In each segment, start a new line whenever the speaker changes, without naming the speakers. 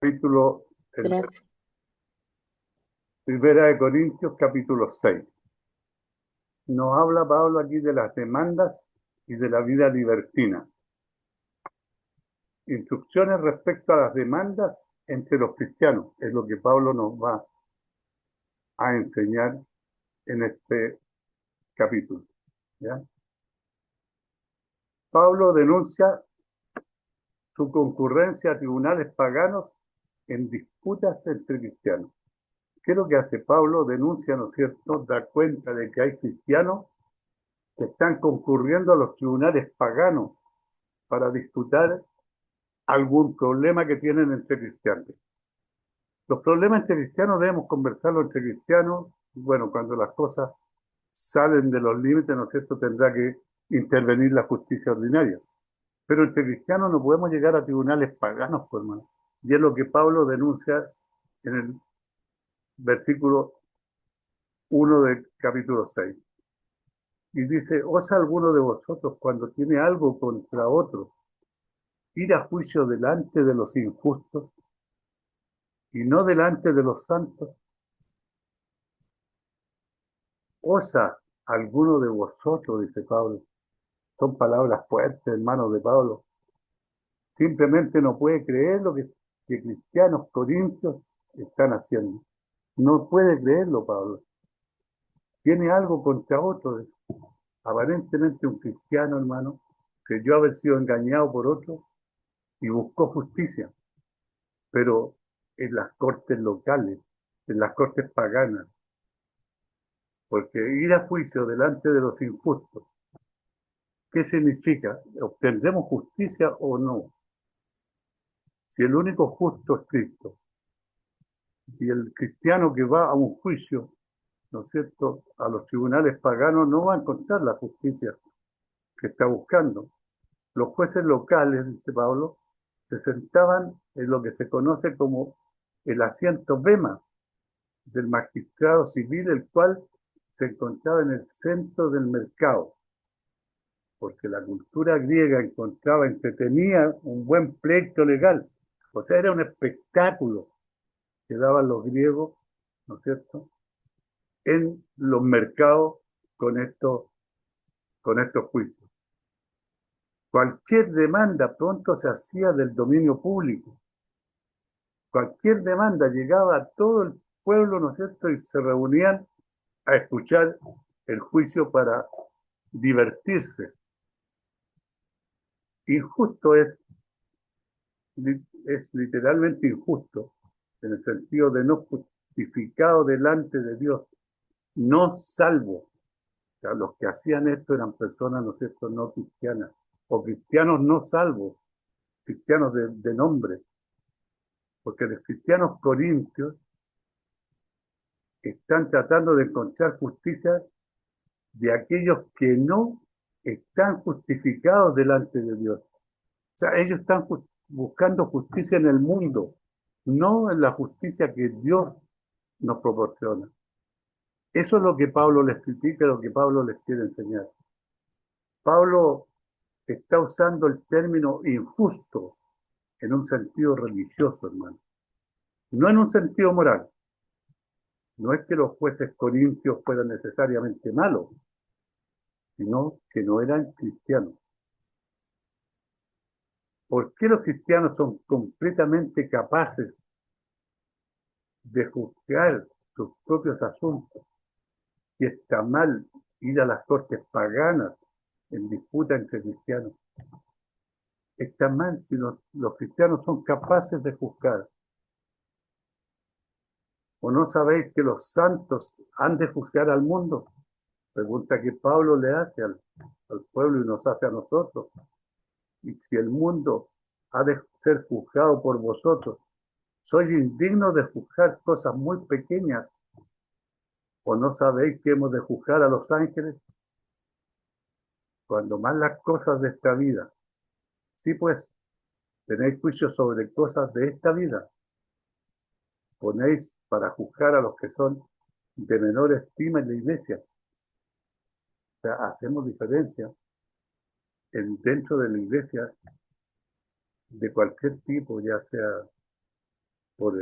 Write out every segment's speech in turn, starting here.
capítulo, en
Gracias.
Primera de Corintios, capítulo 6. Nos habla Pablo aquí de las demandas y de la vida libertina. Instrucciones respecto a las demandas entre los cristianos es lo que Pablo nos va a enseñar en este capítulo. ¿Ya? Pablo denuncia su concurrencia a tribunales paganos en disputas entre cristianos. ¿Qué es lo que hace Pablo? Denuncia, ¿no es cierto? Da cuenta de que hay cristianos que están concurriendo a los tribunales paganos para disputar algún problema que tienen entre cristianos. Los problemas entre cristianos debemos conversarlos entre cristianos. Bueno, cuando las cosas salen de los límites, ¿no es cierto?, tendrá que intervenir la justicia ordinaria. Pero entre cristianos no podemos llegar a tribunales paganos, pues, hermano. Y es lo que Pablo denuncia en el versículo 1 del capítulo 6. Y dice, ¿osa alguno de vosotros cuando tiene algo contra otro ir a juicio delante de los injustos y no delante de los santos? ¿Osa alguno de vosotros, dice Pablo? Son palabras fuertes, hermanos de Pablo. Simplemente no puede creer lo que cristianos corintios están haciendo. No puede creerlo, Pablo. Tiene algo contra otro. Aparentemente un cristiano, hermano, creyó haber sido engañado por otro y buscó justicia. Pero en las cortes locales, en las cortes paganas, porque ir a juicio delante de los injustos, ¿qué significa? ¿Obtendremos justicia o no? Si el único justo es Cristo y el cristiano que va a un juicio, ¿no es cierto?, a los tribunales paganos no va a encontrar la justicia que está buscando. Los jueces locales, dice Pablo, se sentaban en lo que se conoce como el asiento bema del magistrado civil, el cual se encontraba en el centro del mercado, porque la cultura griega encontraba entretenía un buen pleito legal. O sea, era un espectáculo que daban los griegos, ¿no es cierto?, en los mercados con estos juicios. Cualquier demanda pronto se hacía del dominio público. Cualquier demanda llegaba a todo el pueblo, ¿no es cierto?, y se reunían a escuchar el juicio para divertirse. Injusto es literalmente injusto, en el sentido de no justificado delante de Dios, no salvo. O sea, los que hacían esto eran personas, ¿no es cierto?, no cristianas, o cristianos no salvos, cristianos de nombre, porque los cristianos corintios están tratando de encontrar justicia de aquellos que no están justificados delante de Dios. O sea, ellos están buscando justicia en el mundo, no en la justicia que Dios nos proporciona. Eso es lo que Pablo les critica, lo que Pablo les quiere enseñar. Pablo está usando el término injusto en un sentido religioso, hermano, no en un sentido moral. No es que los jueces corintios fueran necesariamente malos, sino que no eran cristianos. ¿Por qué los cristianos son completamente capaces de juzgar sus propios asuntos? Si está mal ir a las cortes paganas en disputa entre cristianos. Está mal si los cristianos son capaces de juzgar. ¿O no sabéis que los santos han de juzgar al mundo? Pregunta que Pablo le hace al pueblo y nos hace a nosotros. Y si el mundo ha de ser juzgado por vosotros, sois indignos de juzgar cosas muy pequeñas. ¿O no sabéis que hemos de juzgar a los ángeles? Cuando más las cosas de esta vida. Sí, pues, tenéis juicio sobre cosas de esta vida. Ponéis para juzgar a los que son de menor estima en la iglesia. O sea, hacemos diferencia dentro de la iglesia de cualquier tipo, ya sea por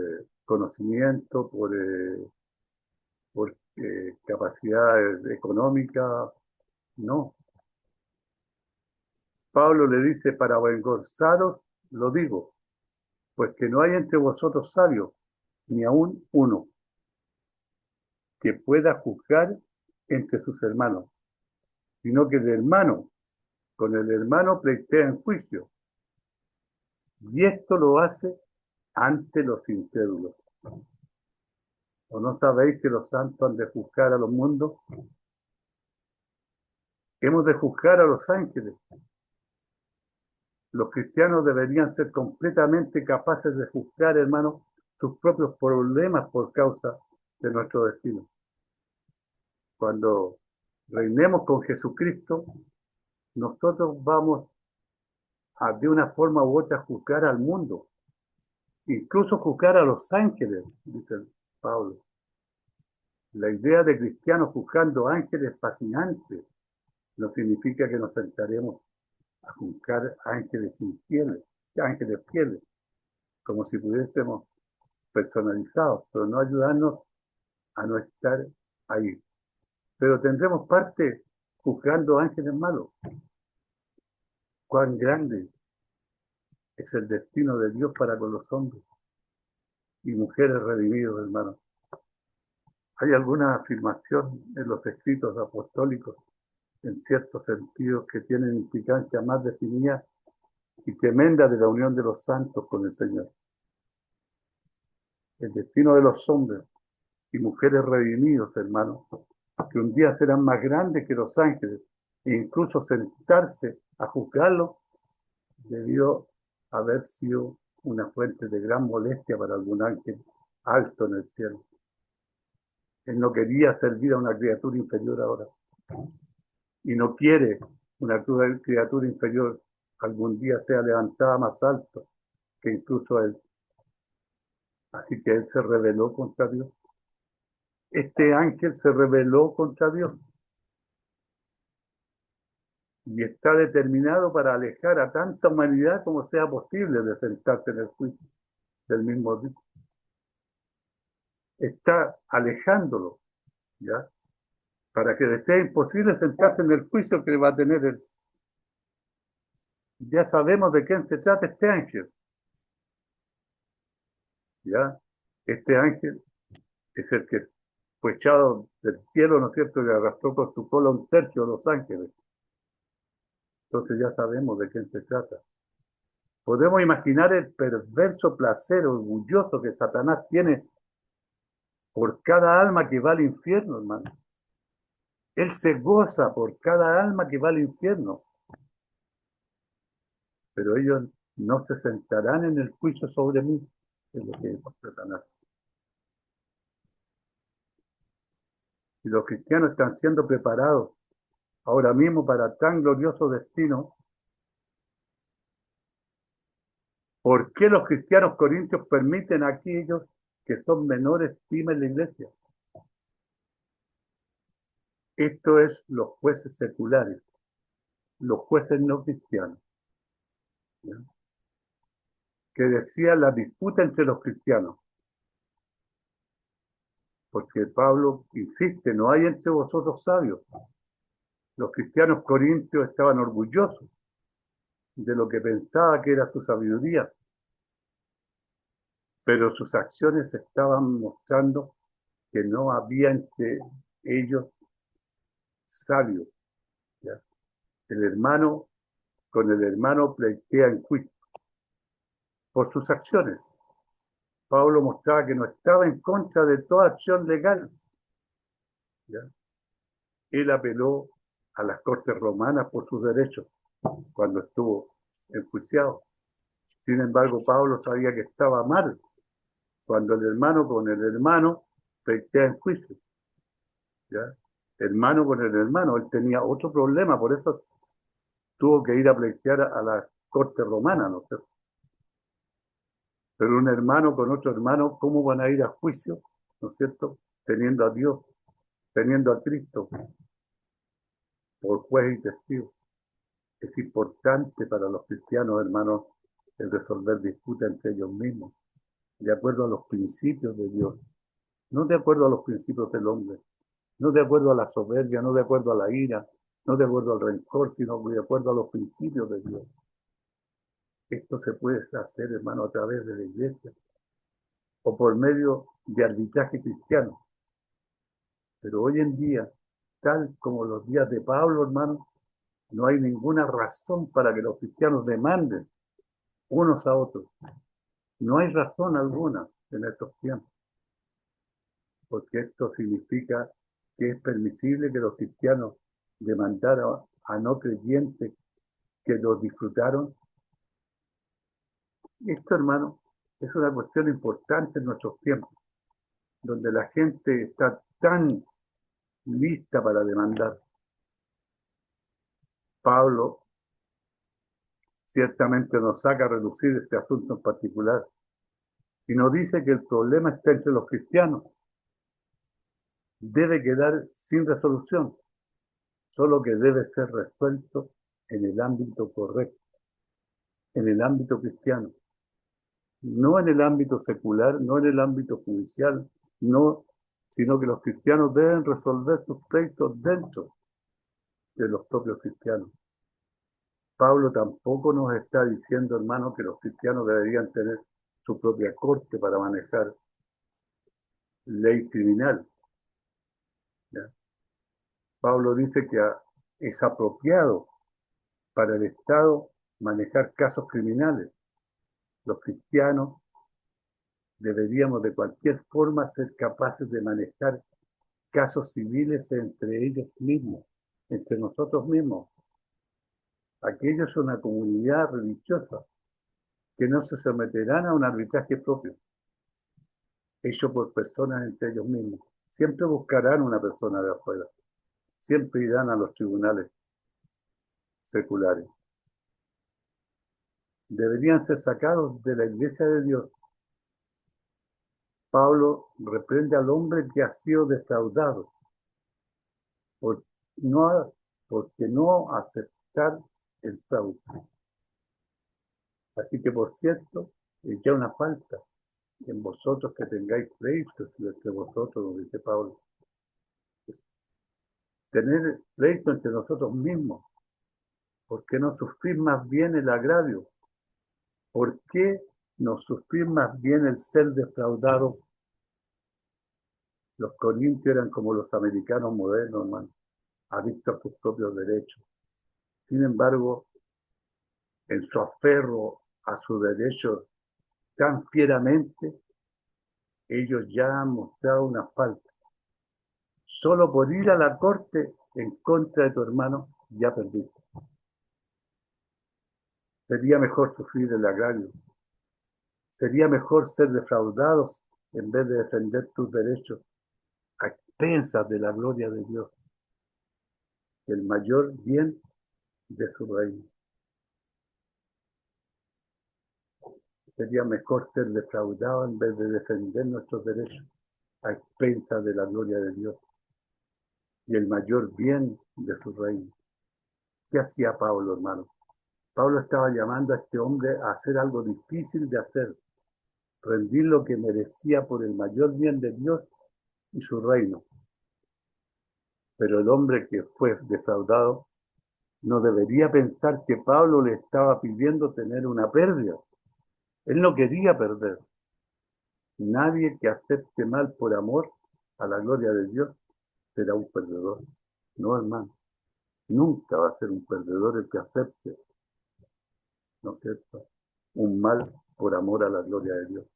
conocimiento, por capacidad económica, no. Pablo le dice, para avergonzaros lo digo, pues que no hay entre vosotros sabios, ni aun uno, que pueda juzgar entre sus hermanos, sino que el hermano con el hermano pleitea en juicio, y esto lo hace ante los incrédulos. ¿O no sabéis que los santos han de juzgar a los mundos? Hemos de juzgar a los ángeles. Los cristianos deberían ser completamente capaces de juzgar, hermanos, sus propios problemas por causa de nuestro destino. Cuando reinemos con Jesucristo, nosotros vamos a, de una forma u otra, juzgar al mundo, incluso juzgar a los ángeles, dice Pablo. La idea de cristianos juzgando ángeles es fascinante. No significa que nos sentaremos a juzgar ángeles infieles, ángeles fieles, como si pudiésemos personalizados, pero no ayudarnos a no estar ahí. Pero tendremos parte juzgando ángeles malos. Cuán grande es el destino de Dios para con los hombres y mujeres redimidos, hermanos. Hay alguna afirmación en los escritos apostólicos, en ciertos sentidos, que tienen implicancia más definida y tremenda de la unión de los santos con el Señor. El destino de los hombres y mujeres redimidos, hermanos, que un día serán más grandes que los ángeles, e incluso sentarse a juzgarlos, debió haber sido una fuente de gran molestia para algún ángel alto en el cielo. Él no quería servir a una criatura inferior ahora, y no quiere una criatura inferior algún día sea levantada más alto que incluso él. Así que él se rebeló contra Dios. Este ángel se rebeló contra Dios y está determinado para alejar a tanta humanidad como sea posible de sentarse en el juicio del mismo Dios. Está alejándolo, ¿ya? Para que le sea imposible sentarse en el juicio que va a tener él. Ya sabemos de quién se trata este ángel, ¿ya? Este ángel es el que fue echado del cielo, ¿no es cierto?, y arrastró con su cola un tercio de los ángeles. Entonces ya sabemos de quién se trata. Podemos imaginar el perverso placer orgulloso que Satanás tiene por cada alma que va al infierno, hermano. Él se goza por cada alma que va al infierno. Pero ellos no se sentarán en el juicio sobre mí, es lo que dice Satanás. Y los cristianos están siendo preparados ahora mismo para tan glorioso destino. ¿Por qué los cristianos corintios permiten a aquellos que son menores estima en la iglesia? Esto es los jueces seculares, los jueces no cristianos, ¿ya? Que decía la disputa entre los cristianos, porque Pablo insiste, no hay entre vosotros sabios. Los cristianos corintios estaban orgullosos de lo que pensaba que era su sabiduría, pero sus acciones estaban mostrando que no había entre ellos sabios, ¿ya? El hermano con el hermano pleitea en juicio por sus acciones. Pablo mostraba que no estaba en contra de toda acción legal, ¿ya? Él apeló a las cortes romanas por sus derechos cuando estuvo enjuiciado. Sin embargo, Pablo sabía que estaba mal cuando el hermano con el hermano pleitea en juicio, ¿ya? Hermano con el hermano, él tenía otro problema, por eso tuvo que ir a pleitear a la corte romana, ¿no es cierto? Pero un hermano con otro hermano, ¿cómo van a ir a juicio, ¿no es cierto?, teniendo a Dios, teniendo a Cristo por juez y testigo. Es importante para los cristianos, hermanos, el resolver disputas entre ellos mismos. de acuerdo a los principios de Dios, no de acuerdo a los principios del hombre, no de acuerdo a la soberbia, no de acuerdo a la ira, no de acuerdo al rencor, sino de acuerdo a los principios de Dios. Esto se puede hacer, hermano, a través de la iglesia o por medio de arbitraje cristiano. Pero hoy en día, tal como los días de Pablo, hermano, no hay ninguna razón para que los cristianos demanden unos a otros. No hay razón alguna en estos tiempos, porque esto significa que es permisible que los cristianos demandaran a no creyentes que los disfrutaron. Esto, hermano, es una cuestión importante en nuestros tiempos, donde la gente está tan lista para demandar. Pablo ciertamente nos saca a reducir este asunto en particular y nos dice que el problema está entre los cristianos. Debe quedar sin resolución, solo que debe ser resuelto en el ámbito correcto, en el ámbito cristiano, no en el ámbito secular, no en el ámbito judicial, no, sino que los cristianos deben resolver sus pleitos dentro de los propios cristianos. Pablo tampoco nos está diciendo, hermano, que los cristianos deberían tener su propia corte para manejar ley criminal. ¿Ya? Pablo dice que es apropiado para el Estado manejar casos criminales. Los cristianos deberíamos de cualquier forma ser capaces de manejar casos civiles entre ellos mismos, entre nosotros mismos. Aquellos son una comunidad religiosa que no se someterán a un arbitraje propio, hecho por personas entre ellos mismos. Siempre buscarán una persona de afuera, siempre irán a los tribunales seculares. Deberían ser sacados de la iglesia de Dios. Pablo reprende al hombre que ha sido defraudado por no, porque no aceptar el fraude. Así que, por cierto, es ya una falta en vosotros que tengáis pleitos entre vosotros, dice Pablo. Tener pleito entre nosotros mismos. ¿Por qué no sufrir más bien el agravio? ¿Por qué no sufrir más bien el ser defraudado? Los corintios eran como los americanos modernos, hermano, adictos a sus propios derechos. Sin embargo, en su aferro a sus derechos tan fieramente, ellos ya han mostrado una falta. Solo por ir a la corte en contra de tu hermano, ya perdiste. Sería mejor sufrir el agravio. Sería mejor ser defraudados en vez de defender tus derechos a expensas de la gloria de Dios, el mayor bien de su reino. Sería mejor ser defraudado en vez de defender nuestros derechos a expensas de la gloria de Dios y el mayor bien de su reino. ¿Qué hacía Pablo, hermano? Pablo estaba llamando a este hombre a hacer algo difícil de hacer, rendir lo que merecía por el mayor bien de Dios y su reino. Pero el hombre que fue defraudado no debería pensar que Pablo le estaba pidiendo tener una pérdida. Él no quería perder. Nadie que acepte mal por amor a la gloria de Dios será un perdedor. No, hermano. Nunca va a ser un perdedor el que acepte, ¿no es cierto?, un mal por amor a la gloria de Dios.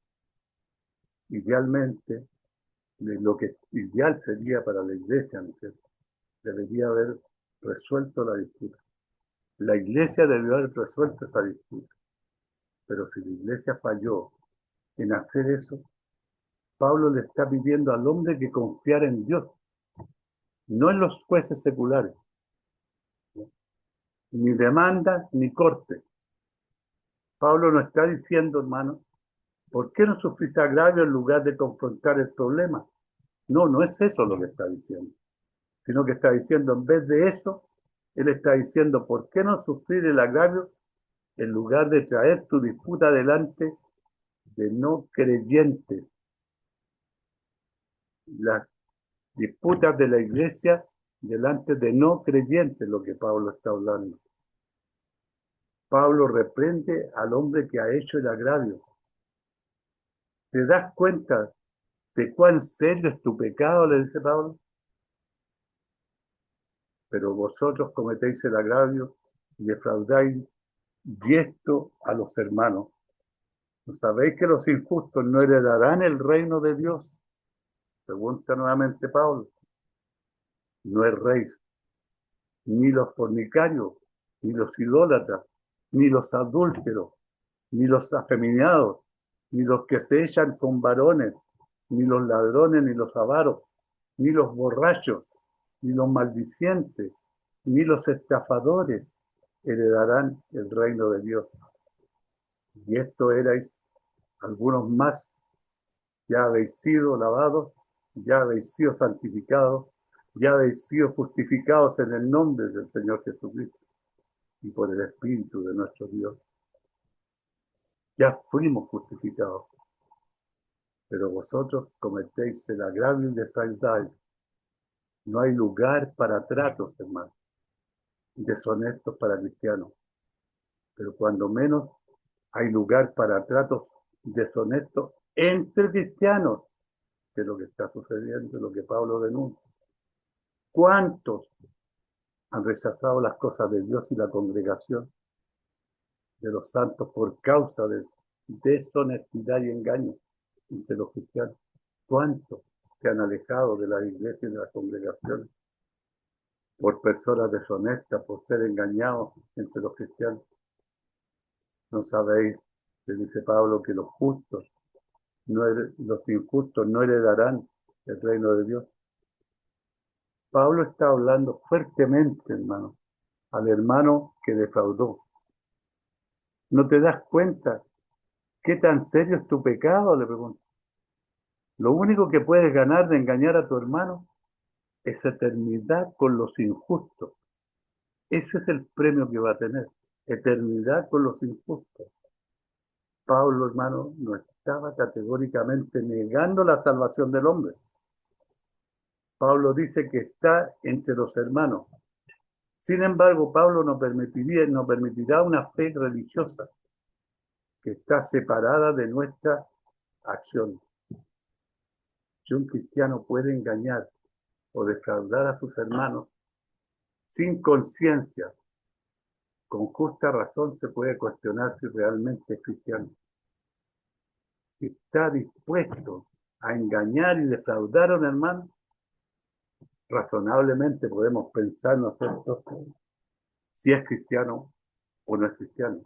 Idealmente, lo que ideal sería para la iglesia, ¿no es cierto?, debería haber resuelto la disputa. La iglesia debió haber resuelto esa disputa. Pero si la iglesia falló en hacer eso, Pablo le está pidiendo al hombre que confiara en Dios, no en los jueces seculares, ¿no?, ni demanda ni corte. Pablo no está diciendo, hermano, ¿por qué no sufrís agravio en lugar de confrontar el problema? No, no es eso lo que está diciendo, sino que está diciendo, en vez de eso, él está diciendo, ¿por qué no sufrir el agravio en lugar de traer tu disputa delante de no creyentes. Las disputas de la iglesia delante de no creyentes, lo que Pablo está hablando. Pablo reprende al hombre que ha hecho el agravio. ¿Te das cuenta de cuán serio es tu pecado? Le dice Pablo. Pero vosotros cometéis el agravio y defraudáis diesto a los hermanos. ¿No sabéis que los injustos no heredarán el reino de Dios? Pregunta nuevamente Pablo. No erréis, ni los fornicarios, ni los idólatras, ni los adúlteros, ni los afeminados, ni los que se echan con varones, ni los ladrones, ni los avaros, ni los borrachos, ni los maldicientes, ni los estafadores heredarán el reino de Dios. Y esto erais algunos más, ya habéis sido lavados, ya habéis sido santificados, ya habéis sido justificados en el nombre del Señor Jesucristo y por el Espíritu de nuestro Dios. Ya fuimos justificados, pero vosotros cometéis el agravio y desfaldáis. No hay lugar para tratos, hermanos, deshonestos para cristianos, pero cuando menos hay lugar para tratos deshonestos entre cristianos, que es lo que está sucediendo, lo que Pablo denuncia. ¿Cuántos han rechazado las cosas de Dios y la congregación de los santos por causa de deshonestidad y engaño entre los cristianos? ¿Cuántos se han alejado de la iglesia y de la congregación por personas deshonestas, por ser engañados entre los cristianos? ¿No sabéis, le dice Pablo, que los justos, los injustos no heredarán el reino de Dios? Pablo está hablando fuertemente, hermano, al hermano que defraudó. ¿No te das cuenta qué tan serio es tu pecado? Le pregunto. Lo único que puedes ganar de engañar a tu hermano es eternidad con los injustos. Ese es el premio que va a tener, eternidad con los injustos. Pablo, hermano, no estaba categóricamente negando la salvación del hombre. Pablo dice que está entre los hermanos. Sin embargo, Pablo no permitirá una fe religiosa que está separada de nuestra acción. Si un cristiano puede engañar o defraudar a sus hermanos sin conciencia, con justa razón se puede cuestionar si realmente es cristiano. Si está dispuesto a engañar y defraudar a un hermano, razonablemente podemos pensar nosotros si es cristiano o no es cristiano.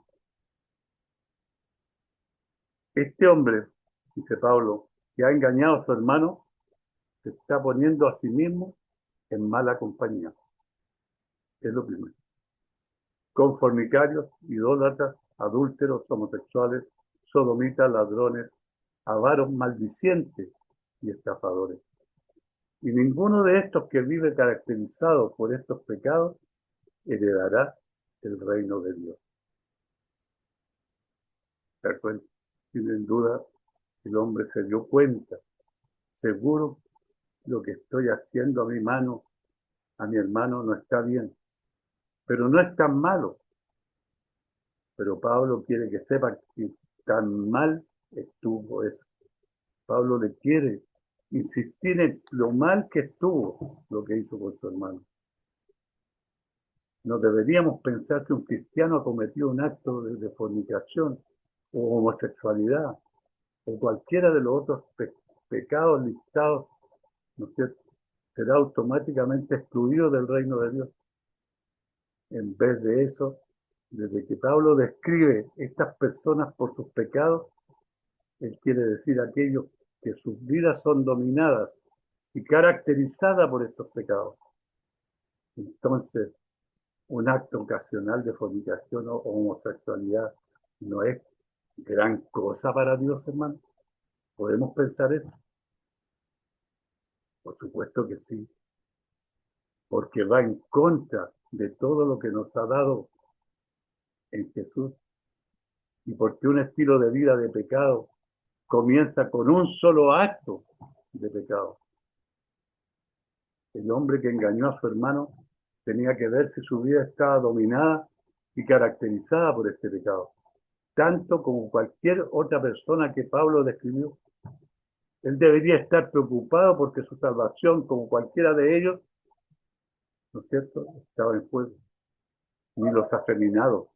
Este hombre, dice Pablo, que ha engañado a su hermano, se está poniendo a sí mismo en mala compañía. Es lo primero. Con fornicarios, idólatras, adúlteros, homosexuales, sodomitas, ladrones, avaros, maldicientes y estafadores. Y ninguno de estos que vive caracterizado por estos pecados heredará el reino de Dios. ¿Se da cuenta? Sin duda, el hombre se dio cuenta, seguro, lo que estoy haciendo a mi hermano no está bien, pero no es tan malo. Pero Pablo quiere que sepa que tan mal estuvo eso. Pablo le quiere insistir en lo mal que estuvo lo que hizo con su hermano. No deberíamos pensar que un cristiano ha cometido un acto de fornicación o homosexualidad o cualquiera de los otros pecados listados, ¿no es cierto?, será automáticamente excluido del reino de Dios. En vez de eso, desde que Pablo describe estas personas por sus pecados, él quiere decir aquellos que sus vidas son dominadas y caracterizadas por estos pecados. Entonces, un acto ocasional de fornicación o homosexualidad no es gran cosa para Dios, hermano. ¿Podemos pensar eso? Por supuesto que sí, porque va en contra de todo lo que nos ha dado en Jesús y porque un estilo de vida de pecado comienza con un solo acto de pecado. El hombre que engañó a su hermano tenía que ver si su vida estaba dominada y caracterizada por este pecado, tanto como cualquier otra persona que Pablo describió. Él debería estar preocupado porque su salvación, como cualquiera de ellos, ¿no es cierto?, estaba en juego. Ni los afeminados,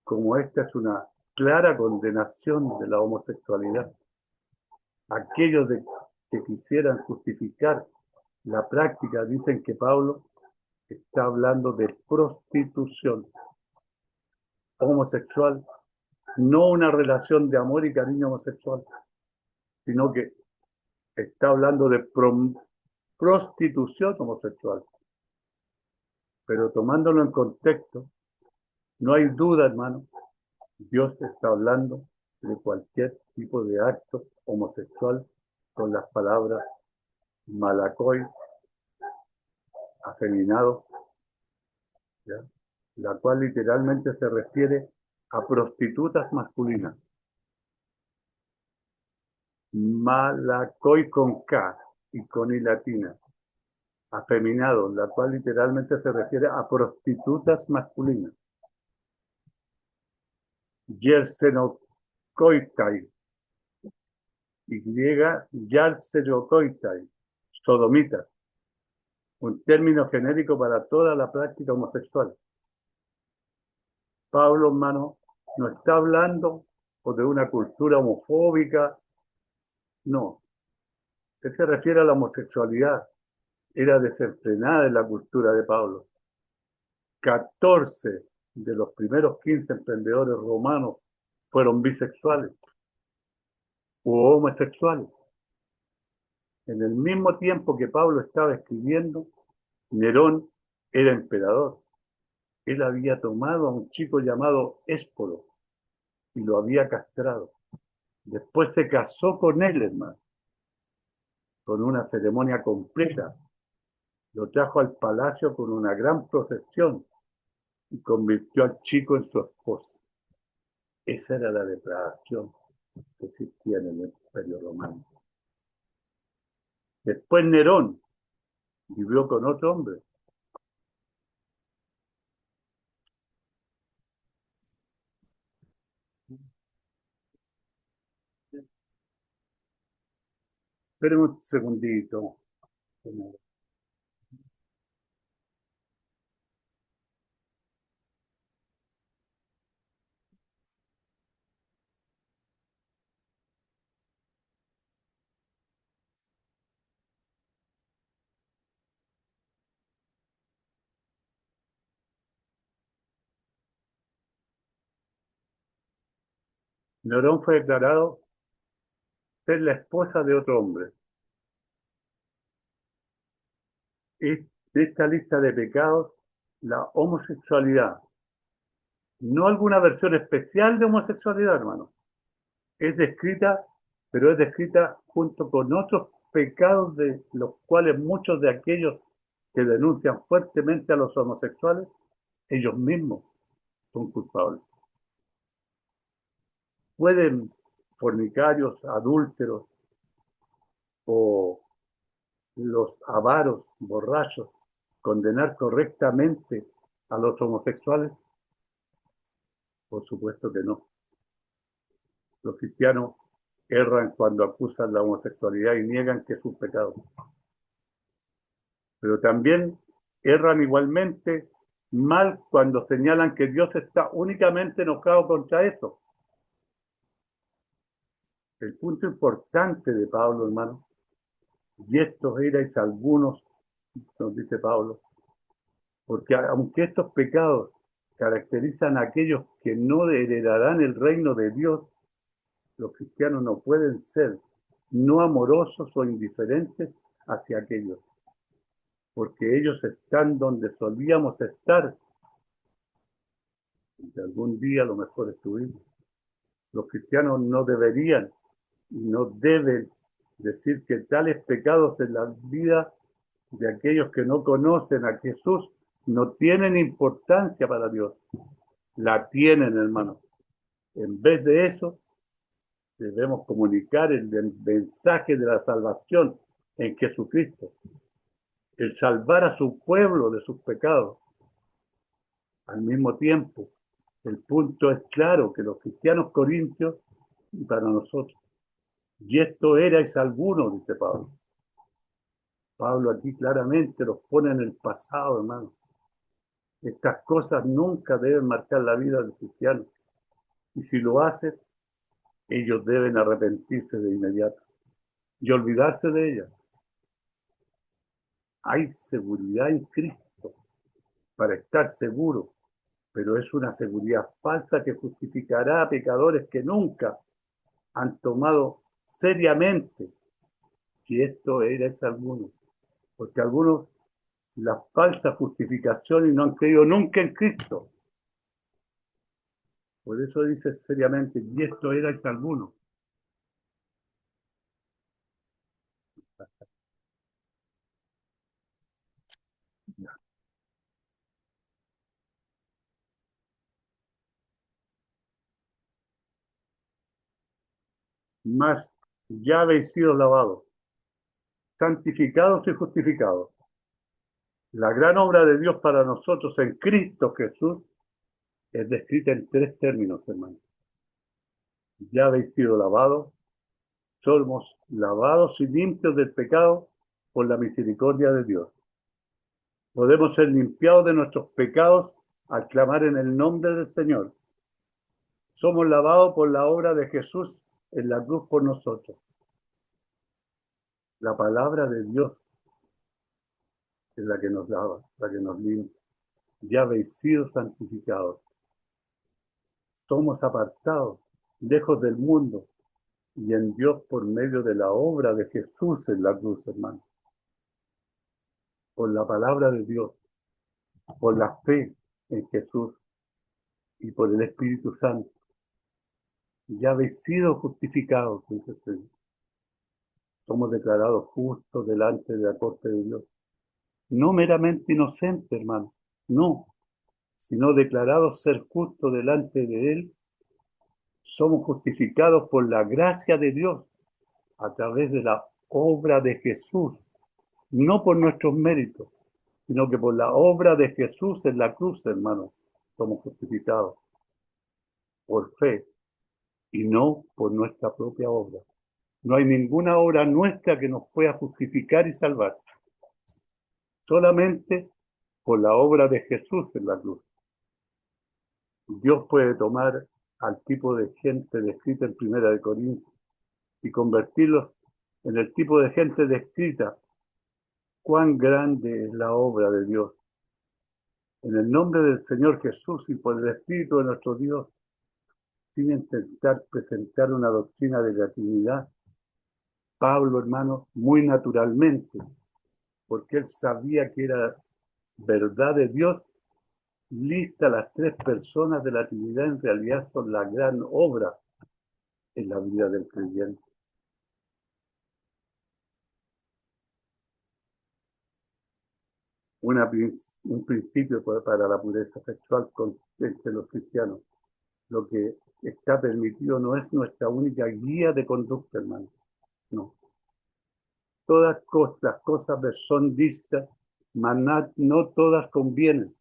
como esta es una clara condenación de la homosexualidad. Aquellos que quisieran justificar la práctica dicen que Pablo está hablando de prostitución homosexual, no una relación de amor y cariño homosexual, sino que está hablando de prostitución homosexual. Pero tomándolo en contexto, no hay duda, hermano, Dios está hablando de cualquier tipo de acto homosexual con las palabras malakoi, afeminados, ¿ya?, la cual literalmente se refiere a prostitutas masculinas. Malakoi con K y con I latina. Afeminado, la cual literalmente se refiere a prostitutas masculinas. Yersenokoitai, Yarserokoitai, sodomitas, un término genérico para toda la práctica homosexual. Pablo, hermano, no está hablando de una cultura homofóbica, no. Él se refiere a la homosexualidad. Era desenfrenada en la cultura de Pablo. 14 de los primeros 15 emprendedores romanos fueron bisexuales u homosexuales. En el mismo tiempo que Pablo estaba escribiendo, Nerón era emperador. Él había tomado a un chico llamado Ésporo y lo había castrado. Después se casó con él, hermano, con una ceremonia completa. Lo trajo al palacio con una gran procesión y convirtió al chico en su esposa. Esa era la depravación que existía en el Imperio Romano. Después Nerón vivió con otro hombre. Esperen un segundito. Nerón fue declarado ser la esposa de otro hombre. Es de esta lista de pecados la homosexualidad. No alguna versión especial de homosexualidad, hermano. Es descrita, pero es descrita junto con otros pecados de los cuales muchos de aquellos que denuncian fuertemente a los homosexuales, ellos mismos son culpables. Pueden fornicarios, adúlteros o los avaros, borrachos, condenar correctamente a los homosexuales. Por supuesto que no. Los cristianos erran cuando acusan la homosexualidad y niegan que es un pecado. Pero también erran igualmente mal cuando señalan que Dios está únicamente enojado contra eso. El punto importante de Pablo, hermano, y estos erais algunos, nos dice Pablo, porque aunque estos pecados caracterizan a aquellos que no heredarán el reino de Dios, los cristianos no pueden ser no amorosos o indiferentes hacia aquellos, porque ellos están donde solíamos estar, y algún día a lo mejor estuvimos. Los cristianos no deberían y no deben decir que tales pecados en la vida de aquellos que no conocen a Jesús no tienen importancia para Dios. La tienen, hermano. En vez de eso, Debemos comunicar el mensaje de la salvación en Jesucristo, el salvar a su pueblo de sus pecados. Al mismo tiempo, el punto es claro que los cristianos corintios, y para nosotros, y esto erais algunos, dice Pablo. Pablo aquí claramente los pone en el pasado, hermano. Estas cosas nunca deben marcar la vida del cristiano. Y si lo hacen, ellos deben arrepentirse de inmediato y olvidarse de ellas. Hay seguridad en Cristo para estar seguro, pero es una seguridad falsa que justificará a pecadores que nunca han tomado seriamente que esto era ese alguno. Porque algunos la falsa justificación y no han creído nunca en Cristo. Por eso dice seriamente, y esto era ese alguno. Mas ya habéis sido lavados, santificados y justificados. La gran obra de Dios para nosotros en Cristo Jesús es descrita en tres términos, hermanos. Ya habéis sido lavados, somos lavados y limpios del pecado por la misericordia de Dios. Podemos ser limpiados de nuestros pecados al clamar en el nombre del Señor. Somos lavados por la obra de Jesús en la cruz por nosotros. La palabra de Dios es la que nos lava, la que nos limpia. Ya habéis sido santificados. Somos apartados, lejos del mundo, y en Dios por medio de la obra de Jesús en la cruz, hermano. Por la palabra de Dios, por la fe en Jesús y por el Espíritu Santo. Ya habéis sido justificados, dice el Señor. Somos declarados justos delante de la corte de Dios. No meramente inocentes, hermano, no, sino declarados ser justos delante de Él. Somos justificados por la gracia de Dios a través de la obra de Jesús, no por nuestros méritos, sino que por la obra de Jesús en la cruz, hermano, somos justificados por fe y no por nuestra propia obra. No hay ninguna obra nuestra que nos pueda justificar y salvar, solamente por la obra de Jesús en la cruz. Dios puede tomar al tipo de gente descrita en Primera de Corintios y convertirlos en el tipo de gente descrita. Cuán grande es la obra de Dios. En el nombre del Señor Jesús y por el Espíritu de nuestro Dios, sin intentar presentar una doctrina de la Trinidad, Pablo, hermano, muy naturalmente, porque él sabía que era verdad de Dios, lista las tres personas de la Trinidad en realidad son la gran obra en la vida del creyente. Un principio para la pureza sexual entre los cristianos. Lo que está permitido no es nuestra única guía de conducta, hermano. No. Todas las cosas me son listas, mas no todas convienen.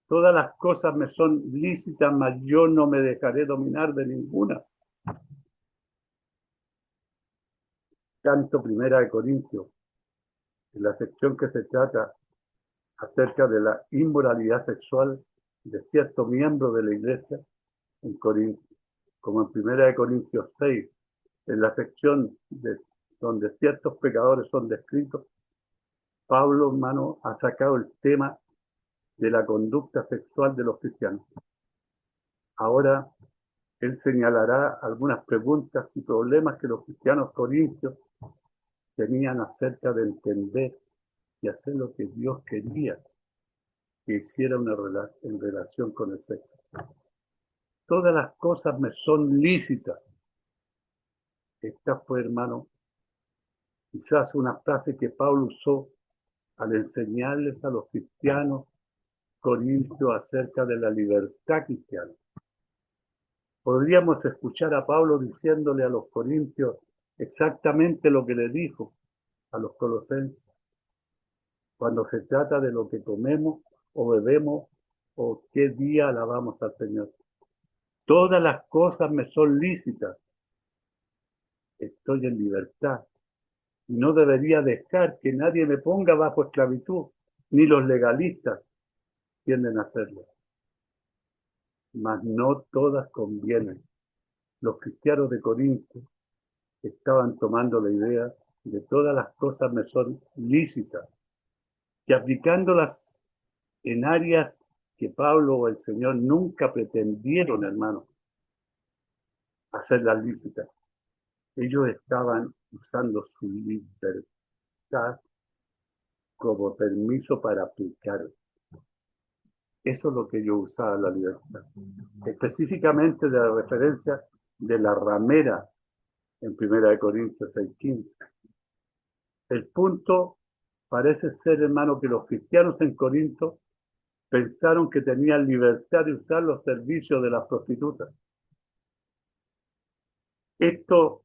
Todas las cosas me son lícitas, mas yo no me dejaré dominar de ninguna. Canto Primera de Corintios, en la sección que se trata acerca de la inmoralidad sexual de ciertos miembros de la iglesia en Corintios, como en Primera de Corintios 6, en la sección donde ciertos pecadores son descritos. Pablo, hermano, ha sacado el tema de la conducta sexual de los cristianos. Ahora él señalará algunas preguntas y problemas que los cristianos corintios tenían acerca de entender y hacer lo que Dios quería que hiciera en relación con el sexo. Todas las cosas me son lícitas. Esta fue, hermano, quizás una frase que Pablo usó al enseñarles a los cristianos corintios acerca de la libertad cristiana. Podríamos escuchar a Pablo diciéndole a los corintios exactamente lo que le dijo a los colosenses cuando se trata de lo que comemos o bebemos o qué día alabamos al Señor. Todas las cosas me son lícitas, estoy en libertad y no debería dejar que nadie me ponga bajo esclavitud, ni los legalistas tienden a hacerlo. Mas no todas convienen. Los cristianos de Corinto estaban tomando la idea de todas las cosas me son lícitas y aplicándolas en áreas que Pablo o el Señor nunca pretendieron, hermano, hacerlas lícitas. Ellos estaban usando su libertad como permiso para aplicar. Eso es lo que ellos usaban, la libertad. Específicamente de la referencia de la ramera en 1 Corintios 6:15. El punto parece ser, hermano, que los cristianos en Corinto pensaron que tenían libertad de usar los servicios de las prostitutas. Esto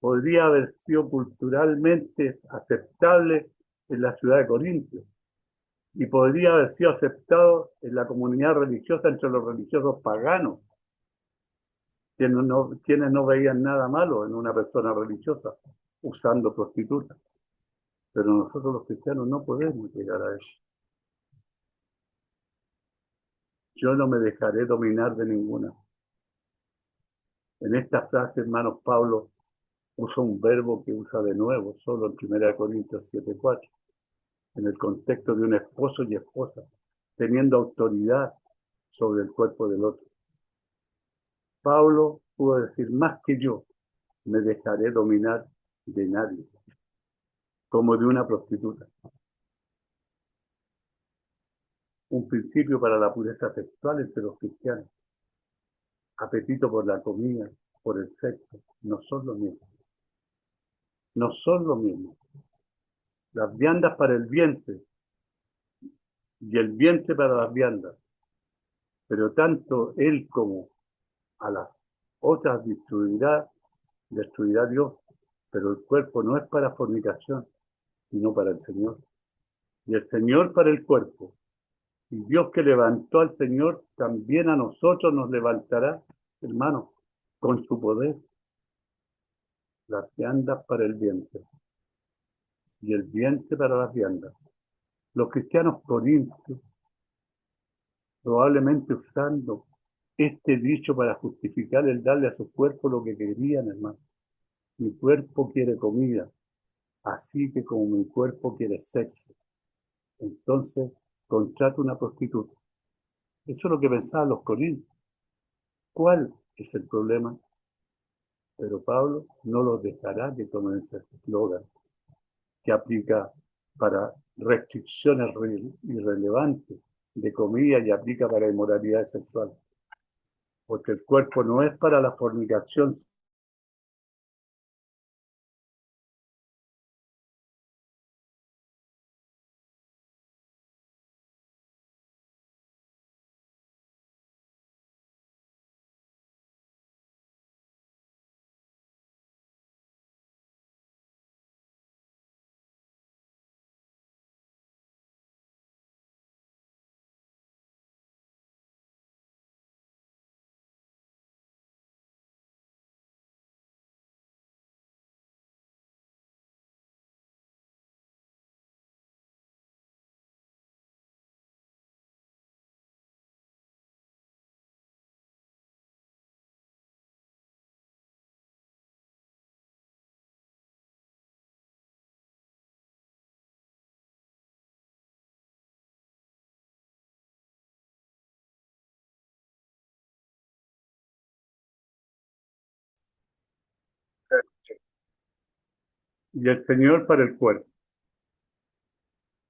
podría haber sido culturalmente aceptable en la ciudad de Corinto y podría haber sido aceptado en la comunidad religiosa entre los religiosos paganos, quienes no veían nada malo en una persona religiosa usando prostitutas. Pero nosotros los cristianos no podemos llegar a eso. Yo no me dejaré dominar de ninguna. En esta frase, hermanos, Pablo usa un verbo que usa de nuevo, solo en 1 Corintios 7:4, en el contexto de un esposo y esposa, teniendo autoridad sobre el cuerpo del otro. Pablo pudo decir, más que yo, me dejaré dominar de nadie, como de una prostituta. Un principio para la pureza sexual entre los cristianos. Apetito por la comida, por el sexo, no son lo mismo. No son lo mismo. Las viandas para el vientre y el vientre para las viandas. Pero tanto él como a las otras destruirá Dios. Pero el cuerpo no es para fornicación, sino para el Señor. Y el Señor para el cuerpo. Y Dios que levantó al Señor, también a nosotros nos levantará, hermanos, con su poder. Las viandas para el vientre y el vientre para las viandas. Los cristianos corintios, probablemente usando este dicho para justificar el darle a su cuerpo lo que querían, hermano. Mi cuerpo quiere comida, así que como mi cuerpo quiere sexo. Entonces, contrata una prostituta. Eso es lo que pensaban los corintios. ¿Cuál es el problema? Pero Pablo no los dejará que tomen ese eslogan que aplica para restricciones irrelevantes de comida y aplica para inmoralidad sexual. Porque el cuerpo no es para la fornicación. Y el Señor para el cuerpo.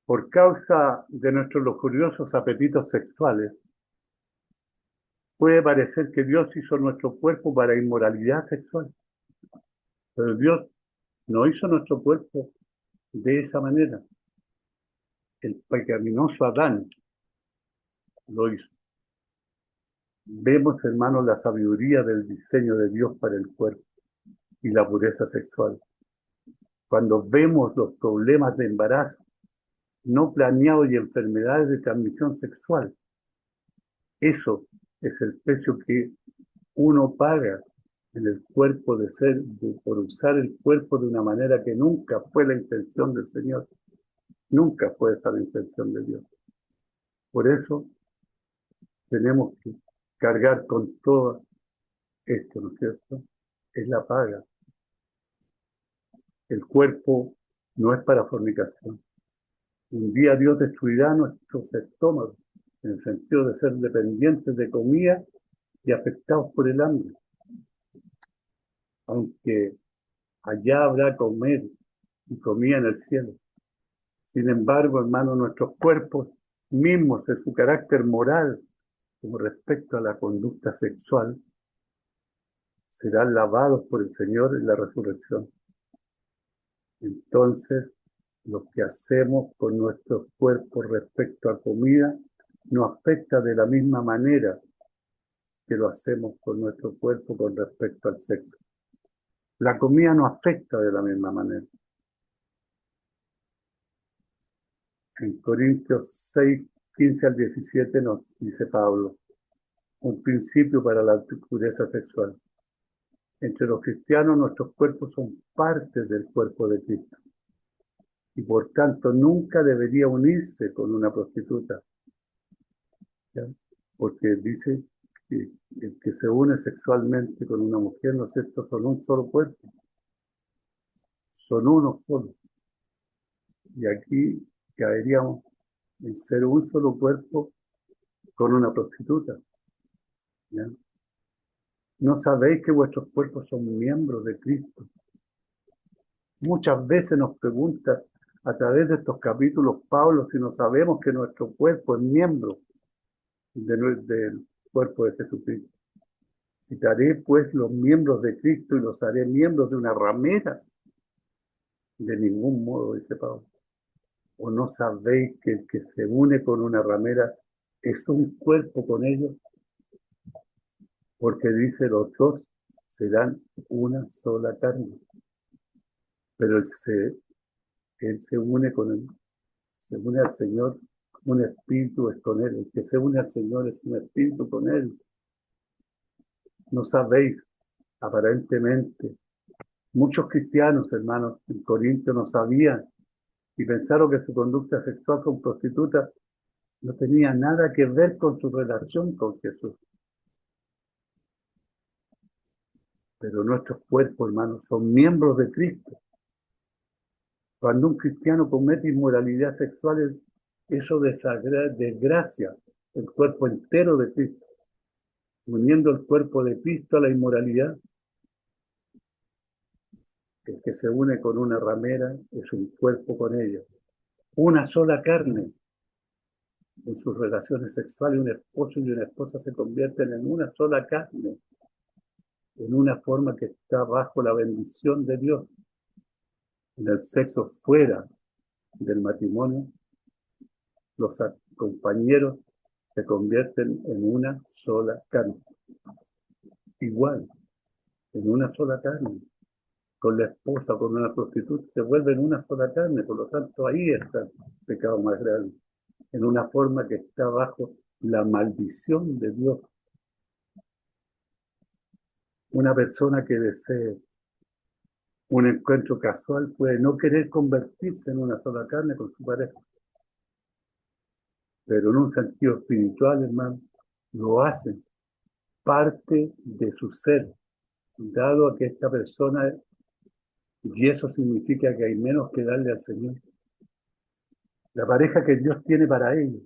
Por causa de nuestros lujuriosos apetitos sexuales, puede parecer que Dios hizo nuestro cuerpo para inmoralidad sexual. Pero Dios no hizo nuestro cuerpo de esa manera. El pecaminoso Adán lo hizo. Vemos, hermanos, la sabiduría del diseño de Dios para el cuerpo y la pureza sexual. Cuando vemos los problemas de embarazo no planeados y enfermedades de transmisión sexual, eso es el precio que uno paga en el cuerpo por usar el cuerpo de una manera que nunca fue la intención del Señor, nunca fue esa la intención de Dios. Por eso tenemos que cargar con todo esto, ¿no es cierto? Es la paga. El cuerpo no es para fornicación. Un día Dios destruirá nuestros estómagos, en el sentido de ser dependientes de comida y afectados por el hambre. Aunque allá habrá comer y comida en el cielo. Sin embargo, hermanos, nuestros cuerpos mismos en su carácter moral, como respecto a la conducta sexual, serán lavados por el Señor en la resurrección. Entonces, lo que hacemos con nuestros cuerpos respecto a comida no afecta de la misma manera que lo hacemos con nuestro cuerpo con respecto al sexo. La comida no afecta de la misma manera. En Corintios 6, 15 al 17 nos dice Pablo, un principio para la pureza sexual. Entre los cristianos nuestros cuerpos son parte del cuerpo de Cristo y por tanto nunca debería unirse con una prostituta, ¿ya? Porque dice que el que se une sexualmente con una mujer, ¿no es cierto?, son un solo cuerpo, son uno solo. Y aquí caeríamos en ser un solo cuerpo con una prostituta, ¿ya? ¿No sabéis que vuestros cuerpos son miembros de Cristo? Muchas veces nos pregunta a través de estos capítulos Pablo si no sabemos que nuestro cuerpo es miembro del cuerpo de Jesucristo. Quitaré pues los miembros de Cristo y los haré miembros de una ramera. De ningún modo, dice Pablo. ¿O no sabéis que el que se une con una ramera es un cuerpo con ellos? Porque dice los dos serán una sola carne. Pero él se une se une al Señor, un espíritu es con él. El que se une al Señor es un espíritu con él. No sabéis, aparentemente, muchos cristianos, hermanos, en Corinto no sabían y pensaron que su conducta sexual con prostitutas no tenía nada que ver con su relación con Jesús. Pero nuestros cuerpos, hermanos, son miembros de Cristo. Cuando un cristiano comete inmoralidad sexual, eso desgracia el cuerpo entero de Cristo, uniendo el cuerpo de Cristo a la inmoralidad. El que se une con una ramera es un cuerpo con ella. Una sola carne. En sus relaciones sexuales, un esposo y una esposa se convierten en una sola carne, en una forma que está bajo la bendición de Dios. En el sexo fuera del matrimonio, los compañeros se convierten en una sola carne. Igual, en una sola carne. Con la esposa, con una prostituta, se vuelven una sola carne. Por lo tanto, ahí está el pecado más grave. En una forma que está bajo la maldición de Dios. Una persona que desee un encuentro casual puede no querer convertirse en una sola carne con su pareja. Pero en un sentido espiritual, hermano, lo hacen parte de su ser, dado a que esta persona, y eso significa que hay menos que darle al Señor. La pareja que Dios tiene para ellos,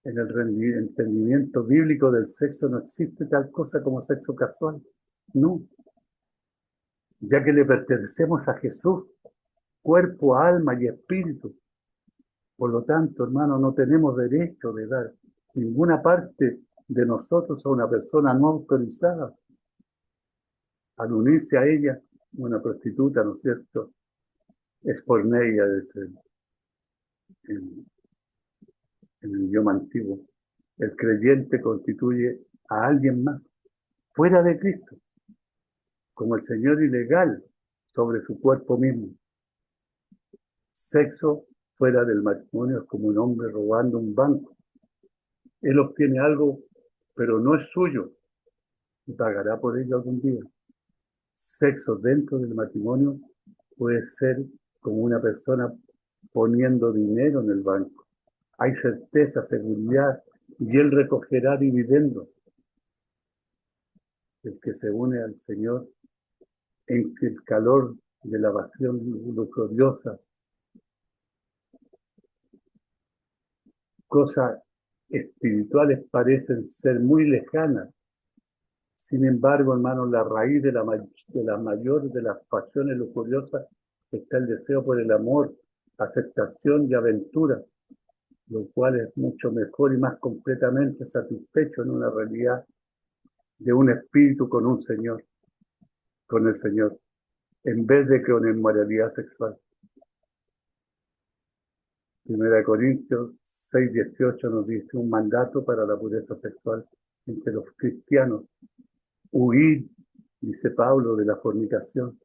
en el entendimiento bíblico del sexo no existe tal cosa como sexo casual, no, ya que le pertenecemos a Jesús, cuerpo, alma y espíritu. Por lo tanto, hermano, no tenemos derecho de dar ninguna parte de nosotros a una persona no autorizada. Al unirse a ella, una prostituta, ¿no es cierto? Es porneia en el idioma antiguo. El creyente constituye a alguien más, fuera de Cristo, como el señor ilegal sobre su cuerpo mismo. Sexo fuera del matrimonio es como un hombre robando un banco. Él obtiene algo, pero no es suyo, y pagará por ello algún día. Sexo dentro del matrimonio puede ser como una persona poniendo dinero en el banco. Hay certeza, seguridad, y él recogerá dividendos. El que se une al Señor en que el calor de la pasión gloriosa, cosas espirituales parecen ser muy lejanas. Sin embargo, hermanos, la raíz de la mayor de las pasiones lujuriosas está el deseo por el amor, aceptación y aventura, lo cual es mucho mejor y más completamente satisfecho en una realidad de un espíritu con un Señor, con el Señor, en vez de con inmoralidad sexual. 1 Corintios 6:18 nos dice un mandato para la pureza sexual entre los cristianos. Huir, dice Pablo, de la fornicación.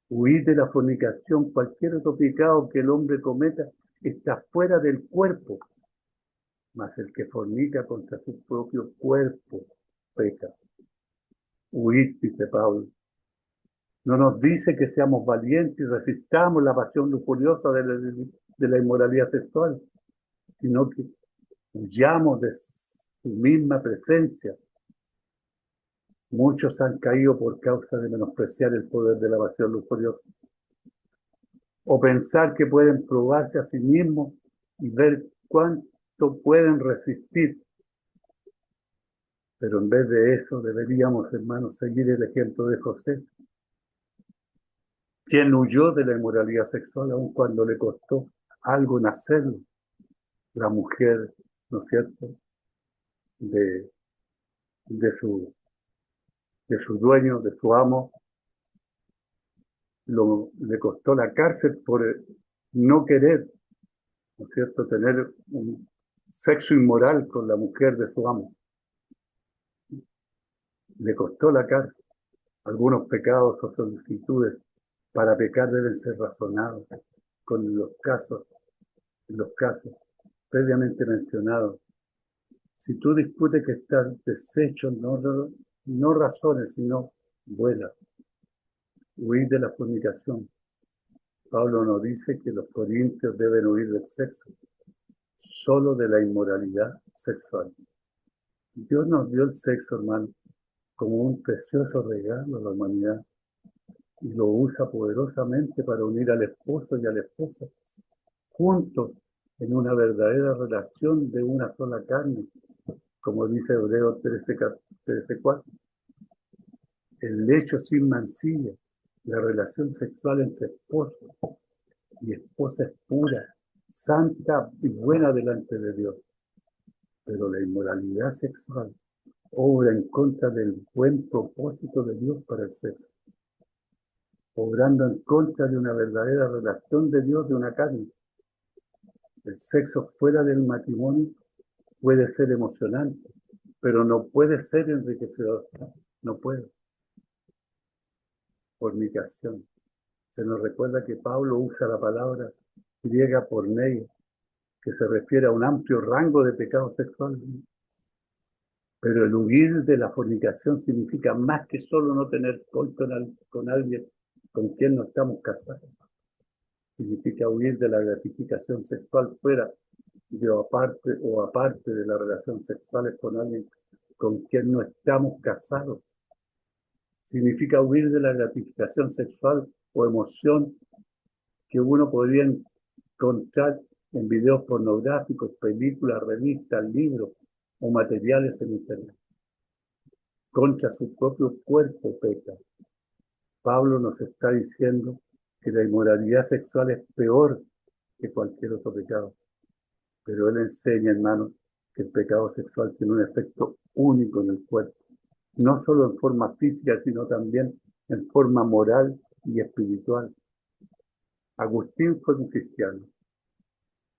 Huir de la fornicación, cualquier otro pecado que el hombre cometa está fuera del cuerpo, mas el que fornica contra su propio cuerpo peca. Huir, dice Pablo. No nos dice que seamos valientes y resistamos la pasión lujuriosa de la inmoralidad sexual, sino que huyamos de su misma presencia. Muchos han caído por causa de menospreciar el poder de la pasión lujuriosa, o pensar que pueden probarse a sí mismos y ver cuánto pueden resistir. Pero en vez de eso, deberíamos, hermanos, seguir el ejemplo de José, quien huyó de la inmoralidad sexual aun cuando le costó algo nacerlo. La mujer, ¿no es cierto?, de, de, su, de su dueño, de su amo, le costó la cárcel por no querer, ¿no es cierto?, tener un sexo inmoral con la mujer de su amo. Le costó la cárcel. Algunos pecados o solicitudes para pecar deben ser razonados con los casos previamente mencionados. Si tú discutes que estás deshecho, no razones, sino vuela. Huir de la fornicación. Pablo nos dice que los corintios deben huir del sexo, solo de la inmoralidad sexual. Dios nos dio el sexo, hermano, como un precioso regalo a la humanidad y lo usa poderosamente para unir al esposo y a la esposa juntos en una verdadera relación de una sola carne, como dice Hebreos 13:4. El lecho sin mancilla, la relación sexual entre esposo y esposa es pura, santa y buena delante de Dios. Pero la inmoralidad sexual obra en contra del buen propósito de Dios para el sexo, obrando en contra de una verdadera relación de Dios de una carne. El sexo fuera del matrimonio puede ser emocionante, pero no puede ser enriquecedor. No puede. Fornicación. Se nos recuerda que Pablo usa la palabra griega porneia, que se refiere a un amplio rango de pecados sexuales. Pero el huir de la fornicación significa más que solo no tener coito con alguien con quien no estamos casados. Significa huir de la gratificación sexual fuera aparte de las relaciones sexuales con alguien con quien no estamos casados. Significa huir de la gratificación sexual o emoción que uno podría encontrar en videos pornográficos, películas, revistas, libros o materiales en internet. Contra su propio cuerpo peca. Pablo nos está diciendo que la inmoralidad sexual es peor que cualquier otro pecado. Pero él enseña, hermanos, que el pecado sexual tiene un efecto único en el cuerpo, no solo en forma física, sino también en forma moral y espiritual. Agustín fue un cristiano,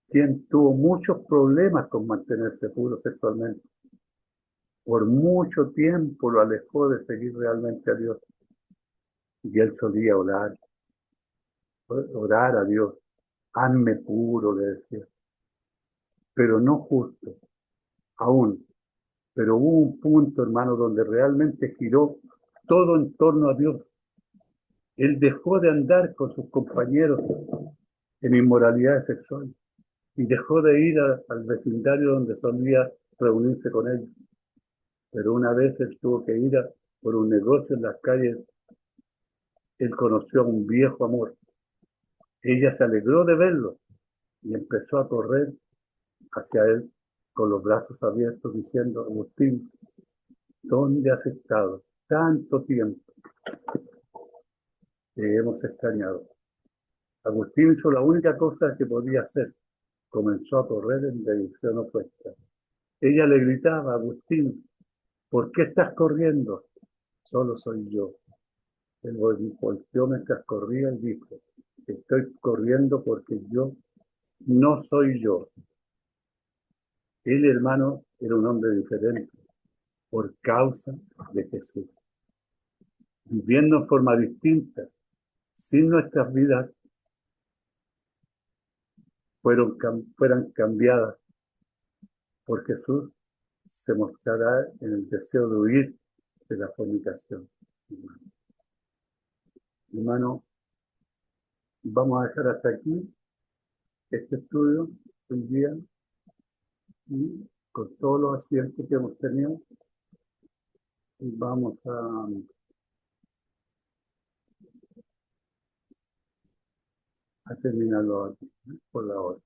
quien tuvo muchos problemas con mantenerse puro sexualmente. por mucho tiempo lo alejó de seguir realmente a Dios. Y él solía orar a Dios. Hazme puro, le decía, pero no justo, aún. Pero hubo un punto, hermano, donde realmente giró todo en torno a Dios. Él dejó de andar con sus compañeros en inmoralidad sexual y dejó de ir al vecindario donde solía reunirse con ellos. Pero una vez él tuvo que ir por un negocio en las calles. Él conoció a un viejo amor. Ella se alegró de verlo y empezó a correr hacia él con los brazos abiertos diciendo: Agustín, ¿dónde has estado? Tanto tiempo te hemos extrañado. Agustín hizo la única cosa que podía hacer. Comenzó a correr en dirección opuesta. Ella le gritaba: Agustín, ¿por qué estás corriendo? Solo soy yo. Él volteó mientras corría y dijo: estoy corriendo porque yo no soy yo. El hermano era un hombre diferente por causa de Jesús, viviendo en forma distinta, sin nuestras vidas fueran cambiadas por Jesús, se mostrará en el deseo de huir de la fornicación. Hermano, vamos a dejar hasta aquí este estudio hoy día y con todos los accidentes que hemos tenido, vamos a terminarlo aquí, por la hora.